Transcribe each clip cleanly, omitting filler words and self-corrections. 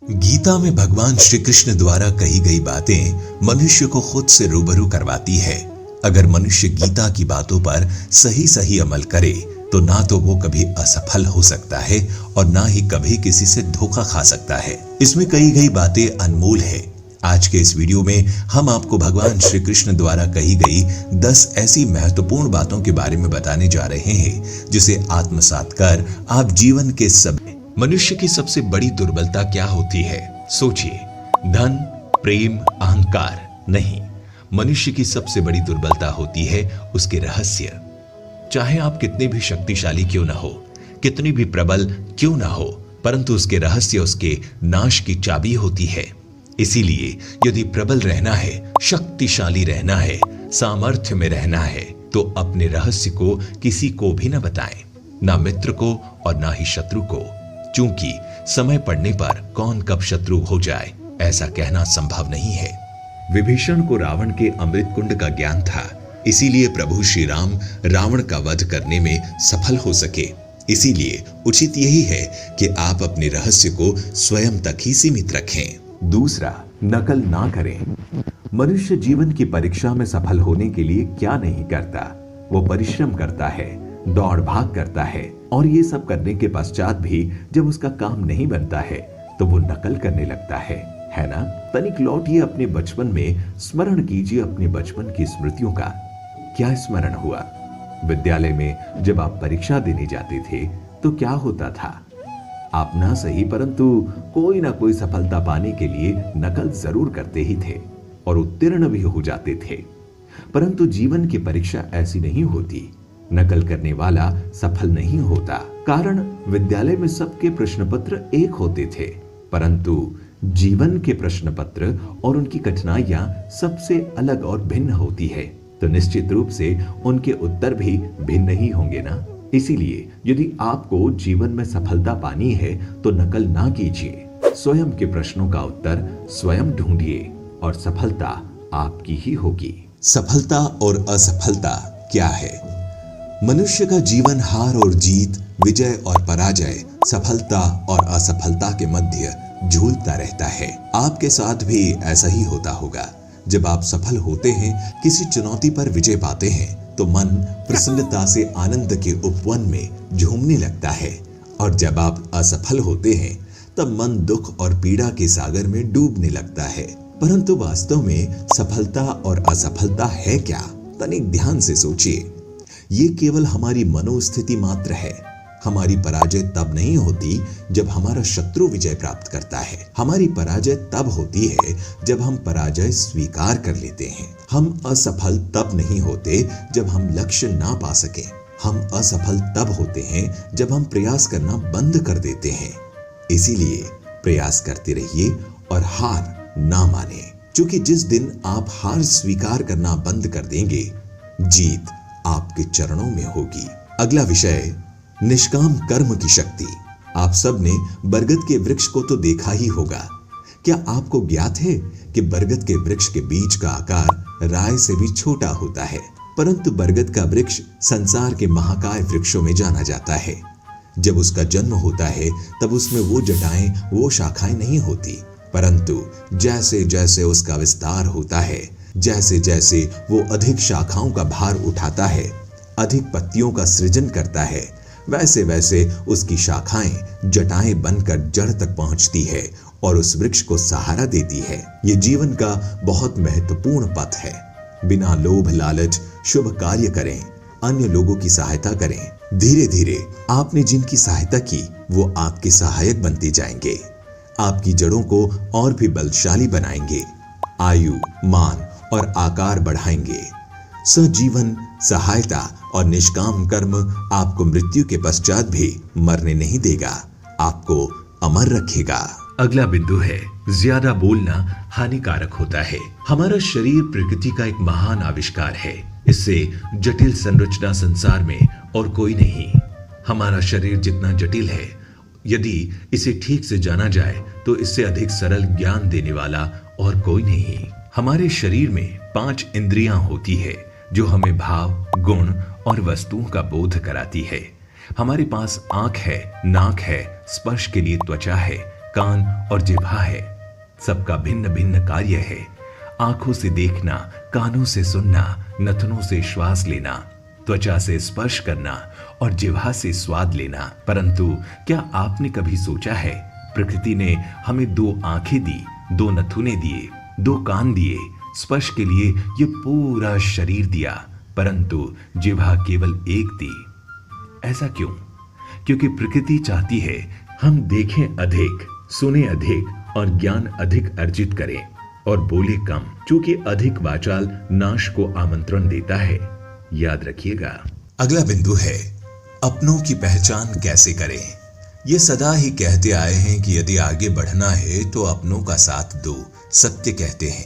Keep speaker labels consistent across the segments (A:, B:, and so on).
A: गीता में भगवान श्री कृष्ण द्वारा कही गई बातें मनुष्य को खुद से रूबरू करवाती है। अगर मनुष्य गीता की बातों पर सही सही अमल करे तो ना तो वो कभी असफल हो सकता है और ना ही कभी किसी से धोखा खा सकता है। इसमें कही गई बातें अनमोल है। आज के इस वीडियो में हम आपको भगवान श्री कृष्ण द्वारा कही गई 10 ऐसी महत्वपूर्ण बातों के बारे में बताने जा रहे हैं जिसे आत्मसात कर आप जीवन के सब। मनुष्य की सबसे बड़ी दुर्बलता क्या होती है? सोचिए। धन, प्रेम, अहंकार? नहीं, मनुष्य की सबसे बड़ी दुर्बलता होती है उसके रहस्य। चाहे आप कितने भी शक्तिशाली क्यों ना हो, कितनी भी प्रबल क्यों ना हो, परंतु उसके रहस्य उसके नाश की चाबी होती है। इसीलिए यदि प्रबल रहना है, शक्तिशाली रहना है, सामर्थ्य में रहना है, तो अपने रहस्य को किसी को भी न बताएं, ना मित्र को और ना ही शत्रु को, क्योंकि समय पड़ने पर कौन कब शत्रु हो जाए ऐसा कहना संभव नहीं है। विभीषण को रावण के अमृत कुंड का ज्ञान था, इसीलिए प्रभु श्री राम रावण का वध करने में सफल हो सके। इसीलिए उचित यही है कि आप अपने रहस्य को स्वयं तक ही सीमित रखें। दूसरा, नकल ना करें। मनुष्य जीवन की परीक्षा में सफल होने के लिए क्या नहीं करता? वो परिश्रम करता है, दौड़ भाग करता है, और ये सब करने के पश्चात भी जब उसका काम नहीं बनता है तो वो नकल करने लगता है ना? तनिक लौटिए अपने बचपन में, स्मरण कीजिए अपने बचपन की स्मृतियों का। क्या स्मरण हुआ? विद्यालय में जब आप परीक्षा देने जाते थे तो क्या होता था? आप ना सही परंतु कोई ना कोई सफलता पाने के लिए नकल जरूर करते ही थे और उत्तीर्ण भी हो जाते थे। परंतु जीवन की परीक्षा ऐसी नहीं होती। नकल करने वाला सफल नहीं होता। कारण विद्यालय में सबके प्रश्न पत्र एक होते थे, परंतु जीवन के प्रश्न पत्र और उनकी कठिनाइयां सबसे अलग और भिन्न होती है, तो निश्चित रूप से उनके उत्तर भी भिन्न ही होंगे ना। इसीलिए यदि आपको जीवन में सफलता पानी है तो नकल ना कीजिए, स्वयं के प्रश्नों का उत्तर स्वयं ढूंढिए और सफलता आपकी ही होगी। सफलता और असफलता क्या है? मनुष्य का जीवन हार और जीत, विजय और पराजय, सफलता और असफलता के मध्य झूलता रहता है। आपके साथ भी ऐसा ही होता होगा। जब आप सफल होते हैं, किसी चुनौती पर विजय पाते हैं, तो मन प्रसन्नता से आनंद के उपवन में झूमने लगता है, और जब आप असफल होते हैं तब मन दुख और पीड़ा के सागर में डूबने लगता है। परंतु वास्तव में सफलता और असफलता है क्या? तनिक ध्यान से सोचिए। ये केवल हमारी मनोस्थिति मात्र है। हमारी पराजय तब नहीं होती जब हमारा शत्रु विजय प्राप्त करता है। हमारी पराजय तब होती है जब हम पराजय स्वीकार कर लेते हैं। हम असफल तब नहीं होते जब हम लक्ष्य ना पा सके। हम असफल तब होते हैं जब हम प्रयास करना बंद कर देते हैं। इसीलिए प्रयास करते रहिए और हार ना माने, क्योंकि जिस दिन आप हार स्वीकार करना बंद कर देंगे, जीत आपके चरणों में होगी। अगला विषय, निष्काम कर्म की शक्ति। आप सब ने बरगद के वृक्ष को तो देखा ही होगा। क्या आपको ज्ञात है कि बरगद के वृक्ष के बीज का आकार राय से भी छोटा होता है? परंतु बरगद का वृक्ष संसार के महाकाय वृक्षों में जाना जाता है। जब उसका जन्म होता है तब उसमें वो जटाएं, वो शाखाएं नहीं होती, परंतु जैसे जैसे उसका विस्तार होता है, जैसे जैसे वो अधिक शाखाओं का भार उठाता है, अधिक पत्तियों का सृजन करता है, वैसे वैसे उसकी शाखाएं जटाएं बनकर जड़ तक पहुंचती है और उस वृक्ष को सहारा देती है। ये जीवन का बहुत महत्वपूर्ण पथ है। बिना लोभ लालच शुभ कार्य करें, अन्य लोगों की सहायता करें। धीरे धीरे आपने जिनकी सहायता की वो आपके सहायक बनते जाएंगे, आपकी जड़ों को और भी बलशाली बनाएंगे, आयु, मान और आकार बढ़ाएंगे। सजीवन, सहायता और निष्काम कर्म आपको मृत्यु के पश्चात भी मरने नहीं देगा, आपको अमर रखेगा। अगला बिंदु है, ज्यादा बोलना हानिकारक होता है। हमारा शरीर प्रकृति का एक महान आविष्कार है। इससे जटिल संरचना संसार में और कोई नहीं। हमारा शरीर जितना जटिल है, यदि इसे ठीक से जाना जाए तो इससे अधिक सरल ज्ञान देने वाला और कोई नहीं। हमारे शरीर में 5 इंद्रियां होती है जो हमें भाव, गुण और वस्तुओं का बोध कराती है। हमारे पास आंख है, नाक है, स्पर्श के लिए त्वचा है, कान और जिह्वा है। सबका भिन्न भिन्न कार्य है। आंखों से देखना, कानों से सुनना, नथनों से श्वास लेना, त्वचा से स्पर्श करना और जिह्वा से स्वाद लेना। परंतु क्या आपने कभी सोचा है, प्रकृति ने हमें 2 आंखें दी, 2 नथुने दिए, 2 कान दिए, स्पर्श के लिए ये पूरा शरीर दिया, परंतु जिह्वा केवल एक दी। ऐसा क्यों? क्योंकि प्रकृति चाहती है हम देखें अधिक, सुने अधिक और ज्ञान अधिक अर्जित करें और बोले कम, क्योंकि अधिक वाचाल नाश को आमंत्रण देता है। याद रखिएगा। अगला बिंदु है अपनों की पहचान कैसे करें। ये सदा ही कहते आए हैं कि यदि आगे बढ़ना है तो अपनों का साथ दो। सत्य कहते हैं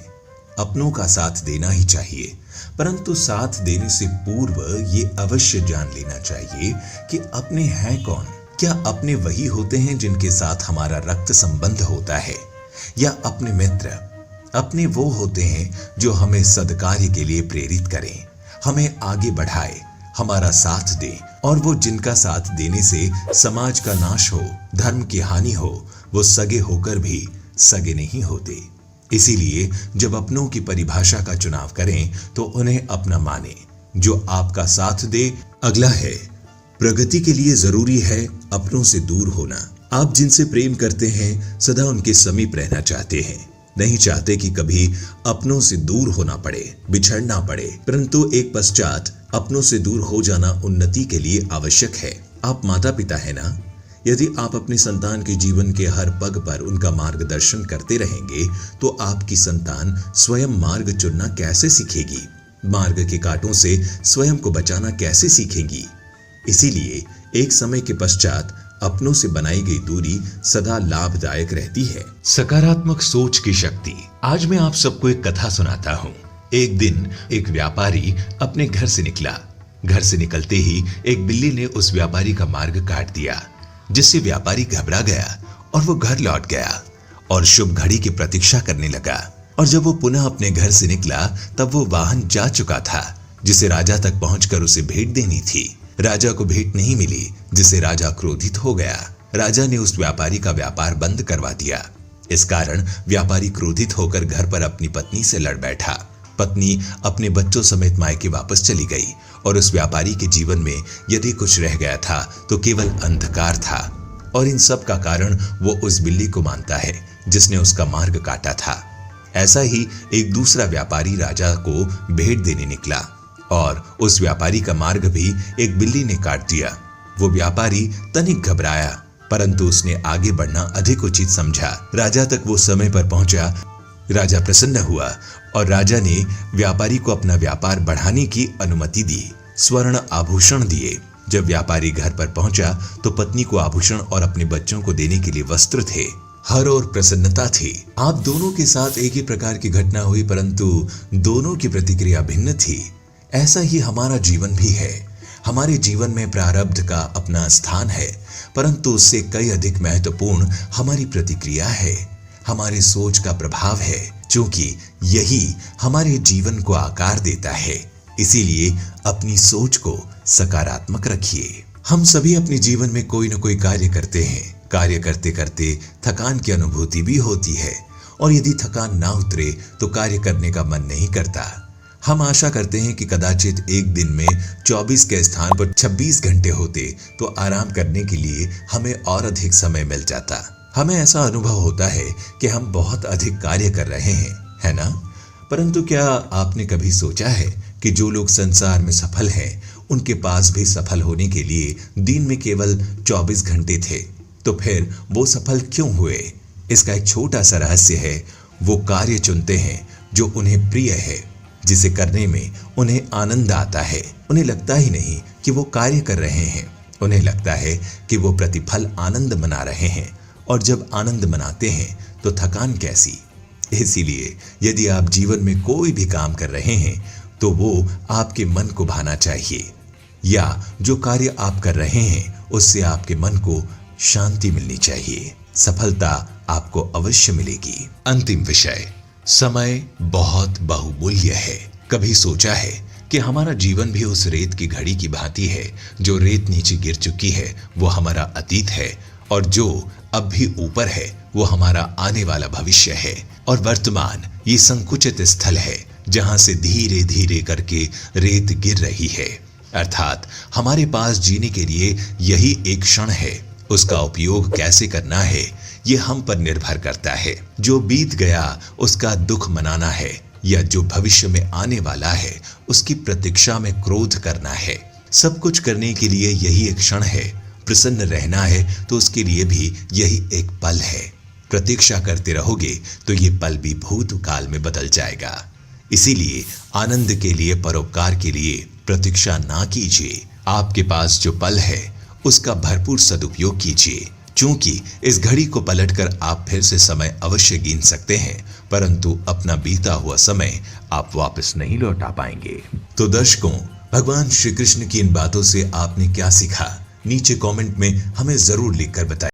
A: अपनों का साथ देना ही चाहिए, परंतु साथ देने से पूर्व ये अवश्य जान लेना चाहिए कि अपने हैं कौन। क्या अपने वही होते हैं जिनके साथ हमारा रक्त संबंध होता है, या अपने मित्र? अपने वो होते हैं जो हमें सद्कार्य के लिए प्रेरित करें, हमें आगे बढ़ाए, हमारा साथ दें, और वो जिनका साथ देने से समाज का नाश हो, धर्म की हानि हो, वो सगे होकर भी सगे नहीं होते। इसीलिए जब अपनों की परिभाषा का चुनाव करें तो उन्हें अपना माने, जो आपका साथ दे। अगला है प्रगति के लिए जरूरी है अपनों से दूर होना। आप जिनसे प्रेम करते हैं सदा उनके समीप रहना चाहते हैं, नहीं चाहते कि कभी अपनों से दूर होना पड़े, बिछड़ना पड़े। परंतु एक पश्चात अपनों से दूर हो जाना उन्नति के लिए आवश्यक है। आप माता पिता है ना, यदि आप अपने संतान के जीवन के हर पग पर उनका मार्गदर्शन करते रहेंगे तो आपकी संतान स्वयं मार्ग चुनना कैसे सीखेगी, मार्ग के कांटों से स्वयं को बचाना कैसे सीखेगी। इसीलिए एक समय के पश्चात अपनों से बनाई गई दूरी सदा लाभदायक रहती है। सकारात्मक सोच की शक्ति। आज मैं आप सबको एक कथा सुनाता हूँ। एक दिन एक व्यापारी अपने घर से निकला। घर से निकलते ही एक बिल्ली ने उस व्यापारी का मार्ग काट दिया, जिससे व्यापारी घबरा गया और वो घर लौट गया और शुभ घड़ी की प्रतीक्षा करने लगा। और जब वो पुनः अपने घर से निकला तब वो वाहन जा चुका था, जिसे राजा तक पहुंचकर उसे भेंट देनी थी। राजा को भेंट नहीं मिली, जिससे राजा क्रोधित हो गया। राजा ने उस व्यापारी का व्यापार बंद करवा दिया। इस कारण व्यापारी क्रोधित होकर घर पर अपनी पत्नी से लड़ बैठा। पत्नी अपने बच्चों समेत मायके वापस चली गई और उस व्यापारी के जीवन में यदि कुछ रह गया था तो केवल अंधकार था। और इन सब का कारण वो उस बिल्ली को मानता है जिसने उसका मार्ग काटा था। ऐसा ही एक दूसरा व्यापारी राजा को भेंट देने निकला और उस व्यापारी का मार्ग भी एक बिल्ली ने काट दिया। वो व्यापारी तनिक घबराया, परंतु उसने आगे बढ़ना अधिक उचित समझा। राजा तक वो समय पर पहुंचा। राजा प्रसन्न हुआ और राजा ने व्यापारी को अपना व्यापार बढ़ाने की अनुमति दी, स्वर्ण आभूषण दिए। जब व्यापारी घर पर पहुंचा तो पत्नी को आभूषण और अपने बच्चों को देने के लिए वस्त्र थे। हर और प्रसन्नता थी। आप दोनों के साथ एक ही प्रकार की घटना हुई, परंतु दोनों की प्रतिक्रिया भिन्न थी। ऐसा ही हमारा जीवन भी है। हमारे जीवन में प्रारब्ध का अपना स्थान है, परंतु उससे कई अधिक महत्वपूर्ण हमारी प्रतिक्रिया है, हमारी सोच का प्रभाव है, क्योंकि यही हमारे जीवन को आकार देता है। इसीलिए अपनी सोच को सकारात्मक रखिए। हम सभी अपने जीवन में कोई न कोई कार्य करते हैं। कार्य करते करते थकान की अनुभूति भी होती है, और यदि थकान ना उतरे तो कार्य करने का मन नहीं करता। हम आशा करते हैं कि कदाचित एक दिन में 24 के स्थान पर 26 घंटे होते तो आराम करने के लिए हमें और अधिक समय मिल जाता। हमें ऐसा अनुभव होता है कि हम बहुत अधिक कार्य कर रहे हैं, है ना? परंतु क्या आपने कभी सोचा है कि जो लोग संसार में सफल हैं, उनके पास भी सफल होने के लिए दिन में केवल 24 घंटे थे, तो फिर वो सफल क्यों हुए? इसका एक छोटा सा रहस्य है। वो कार्य चुनते हैं जो उन्हें प्रिय है, जिसे करने में उन्हें आनंद आता है। उन्हें लगता ही नहीं कि वो कार्य कर रहे हैं, उन्हें लगता है कि वो प्रतिफल आनंद मना रहे हैं। और जब आनंद मनाते हैं तो थकान कैसी? इसीलिए यदि आप जीवन में कोई भी काम कर रहे हैं तो वो आपके मन को भाना चाहिए, या जो कार्य आप कर रहे हैं उससे आपके मन को शांति मिलनी चाहिए। सफलता आपको अवश्य मिलेगी। अंतिम विषय, समय बहुत बहुमूल्य है। कभी सोचा है कि हमारा जीवन भी उस रेत की घड़ी की भांति है। जो रेत नीचे गिर चुकी है वो हमारा अतीत है, और जो अब भी ऊपर है वो हमारा आने वाला भविष्य है, और वर्तमान ये संकुचित स्थल है जहां से धीरे धीरे करके रेत गिर रही है। अर्थात हमारे पास जीने के लिए यही एक क्षण है। उसका उपयोग कैसे करना है ये हम पर निर्भर करता है। जो बीत गया उसका दुख मनाना है, या जो भविष्य में आने वाला है उसकी प्रतीक्षा में क्रोध करना है। सब कुछ करने के लिए यही एक क्षण है। प्रसन्न रहना है तो उसके लिए भी यही एक पल है। प्रतीक्षा करते रहोगे तो ये पल भी भूतकाल में बदल जाएगा। इसीलिए आनंद के लिए, परोपकार के लिए प्रतीक्षा ना कीजिए। आपके पास जो पल है उसका भरपूर सदुपयोग कीजिए, क्योंकि इस घड़ी को पलटकर आप फिर से समय अवश्य गिन सकते हैं, परंतु अपना बीता हुआ समय आप वापस नहीं लौटा पाएंगे। तो दर्शकों, भगवान श्री कृष्ण की इन बातों से आपने क्या सीखा, नीचे कमेंट में हमें जरूर लिखकर बताइए।